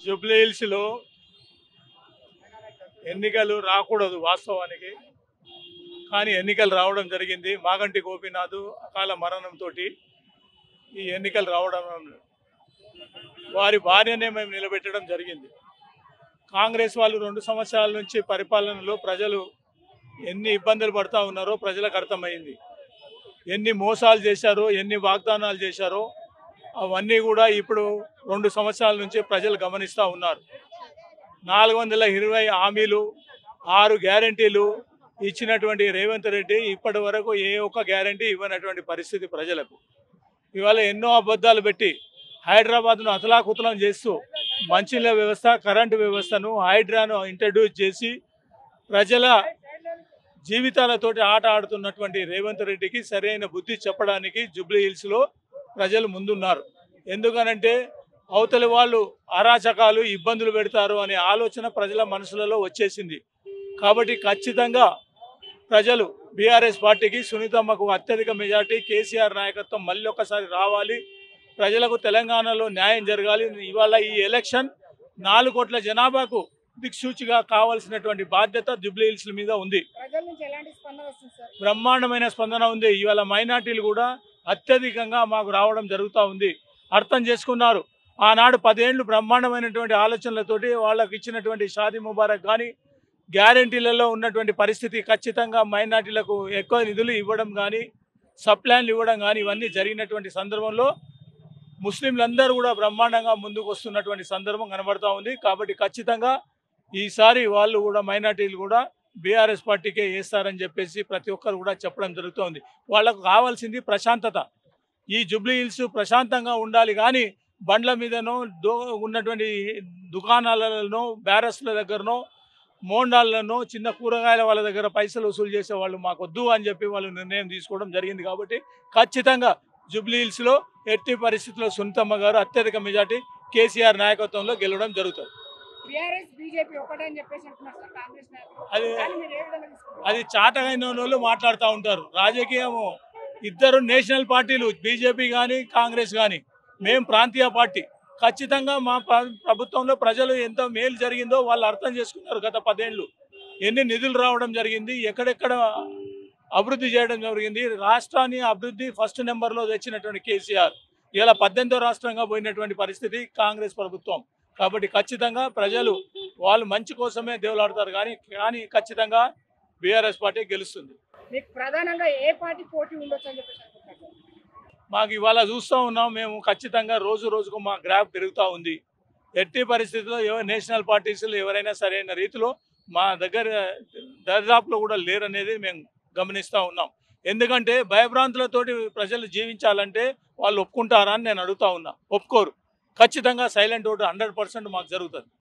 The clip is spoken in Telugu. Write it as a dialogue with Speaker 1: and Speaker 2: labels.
Speaker 1: జూబ్లీ హిల్స్లో ఎన్నికలు రాకూడదు వాస్తవానికి, కానీ ఎన్నికలు రావడం జరిగింది. మాగంటి గోపీనాథ్ అకాల మరణంతో ఈ ఎన్నికలు రావడం, వారి భార్యనే మేము నిలబెట్టడం జరిగింది. కాంగ్రెస్ వాళ్ళు 2 సంవత్సరాల నుంచి పరిపాలనలో ప్రజలు ఎన్ని ఇబ్బందులు పడుతూ ఉన్నారో ప్రజలకు అర్థమైంది. ఎన్ని మోసాలు చేశారో, ఎన్ని వాగ్దానాలు చేశారో అవన్నీ కూడా ఇప్పుడు 2 సంవత్సరాల నుంచి ప్రజలు గమనిస్తూ ఉన్నారు. 420 హామీలు, 6 గ్యారంటీలు ఇచ్చినటువంటి రేవంత్ రెడ్డి ఇప్పటి వరకు ఏ ఒక్క గ్యారంటీ ఇవ్వనటువంటి పరిస్థితి ప్రజలకు. ఇవాళ ఎన్నో అబద్ధాలు పెట్టి హైదరాబాద్ను అతలాకుతలం చేస్తూ మంచినీళ్ళ వ్యవస్థ, కరెంటు వ్యవస్థను, హైడ్రాను ఇంట్రడ్యూస్ చేసి ప్రజల జీవితాలతోటి ఆట ఆడుతున్నటువంటి రేవంత్ రెడ్డికి సరైన బుద్ధి చెప్పడానికి జూబ్లీ హిల్స్లో ప్రజలు ముందున్నారు. ఎందుకనంటే అవతలి వాళ్ళు అరాచకాలు, ఇబ్బందులు పెడతారు అనే ఆలోచన ప్రజల మనసులలో వచ్చేసింది. కాబట్టి ఖచ్చితంగా ప్రజలు బీఆర్ఎస్ పార్టీకి, సునీతమ్మకు అత్యధిక మెజార్టీ, కేసీఆర్ నాయకత్వం మళ్ళీ ఒకసారి రావాలి, ప్రజలకు తెలంగాణలో న్యాయం జరగాలి. ఇవాళ ఈ ఎలక్షన్ 4 కోట్ల జనాభాకు దిక్సూచిగా కావాల్సినటువంటి బాధ్యత జూబ్లీ హిల్స్ మీద ఉంది. బ్రహ్మాండమైన స్పందన ఉంది. ఇవాళ మైనార్టీలు కూడా అత్యధికంగా మాకు రావడం జరుగుతూ ఉంది. అర్థం చేసుకున్నారు. ఆనాడు 10 ఏళ్ళు బ్రహ్మాండమైనటువంటి ఆలోచనలతోటి వాళ్ళకి ఇచ్చినటువంటి షాదీ ముబారక్ కానీ, గ్యారంటీలలో ఉన్నటువంటి పరిస్థితి, ఖచ్చితంగా మైనార్టీలకు ఎక్కువ నిధులు ఇవ్వడం కానీ, సప్లాన్లు ఇవ్వడం కానీ ఇవన్నీ జరిగినటువంటి సందర్భంలో ముస్లింలందరూ కూడా బ్రహ్మాండంగా ముందుకు వస్తున్నటువంటి సందర్భం కనబడుతూ ఉంది. కాబట్టి ఖచ్చితంగా ఈసారి వాళ్ళు కూడా, మైనార్టీలు కూడా బీఆర్ఎస్ పార్టీకే వేస్తారని చెప్పేసి ప్రతి ఒక్కరు కూడా చెప్పడం జరుగుతోంది. వాళ్ళకు కావాల్సింది ప్రశాంతత. ఈ జూబ్లీ హిల్స్ ప్రశాంతంగా ఉండాలి, కానీ బండ్ల మీదనో ఉన్నటువంటి దుకాణాలలోనో, బ్యారస్ల దగ్గరనో, మోండాలలోనో, చిన్న కూరగాయల వాళ్ళ దగ్గర పైసలు వసూలు చేసే వాళ్ళు మాకు వద్దు అని చెప్పి వాళ్ళు నిర్ణయం తీసుకోవడం జరిగింది. కాబట్టి ఖచ్చితంగా జూబ్లీ హిల్స్లో ఎట్టి పరిస్థితుల్లో సునీతమ్మ గారు అత్యధిక మెజార్టీ కేసీఆర్ నాయకత్వంలో గెలవడం జరుగుతుంది. అది చాటగైన వాళ్ళు మాట్లాడుతూ ఉంటారు. రాజకీయము ఇద్దరు నేషనల్ పార్టీలు, బీజేపీ కానీ కాంగ్రెస్ కానీ, మేము ప్రాంతీయ పార్టీ. ఖచ్చితంగా మా ప్రభుత్వంలో ప్రజలు ఎంత మేలు జరిగిందో వాళ్ళు అర్థం చేసుకున్నారు. గత 10 ఏళ్ళు ఎన్ని నిధులు రావడం జరిగింది, ఎక్కడెక్కడ అభివృద్ధి చేయడం జరిగింది. రాష్ట్రాన్ని అభివృద్ధి ఫస్ట్ నెంబర్లో తెచ్చినటువంటి కేసీఆర్ ఇలా 18వ రాష్ట్రంగా పోయినటువంటి పరిస్థితి కాంగ్రెస్ ప్రభుత్వం. కాబట్టి ఖచ్చితంగా ప్రజలు వాళ్ళు మంచి కోసమే దేవులాడతారు, కానీ ఖచ్చితంగా బీఆర్ఎస్ పార్టీ గెలుస్తుంది.
Speaker 2: ప్రధానంగా ఏ పార్టీ పోటీ ఉండొచ్చు అని చెప్పేసి
Speaker 1: మాకు ఇవాళ చూస్తూ ఉన్నాం. మేము ఖచ్చితంగా రోజు రోజుకు మా గ్రాఫ్ పెరుగుతూ ఉంది. ఎట్టి పరిస్థితుల్లో నేషనల్ పార్టీస్లు ఎవరైనా సరైన రీతిలో మా దగ్గర దరిదాపులో కూడా లేరనేది మేము గమనిస్తూ ఉన్నాం. ఎందుకంటే భయభ్రాంతులతోటి ప్రజలు జీవించాలంటే వాళ్ళు ఒప్పుకుంటారా అని నేను అడుగుతా ఉన్నా. ఒప్పుకోరు. ఖచ్చితంగా సైలెంట్ ఓటు 100% మాకు జరుగుతుంది.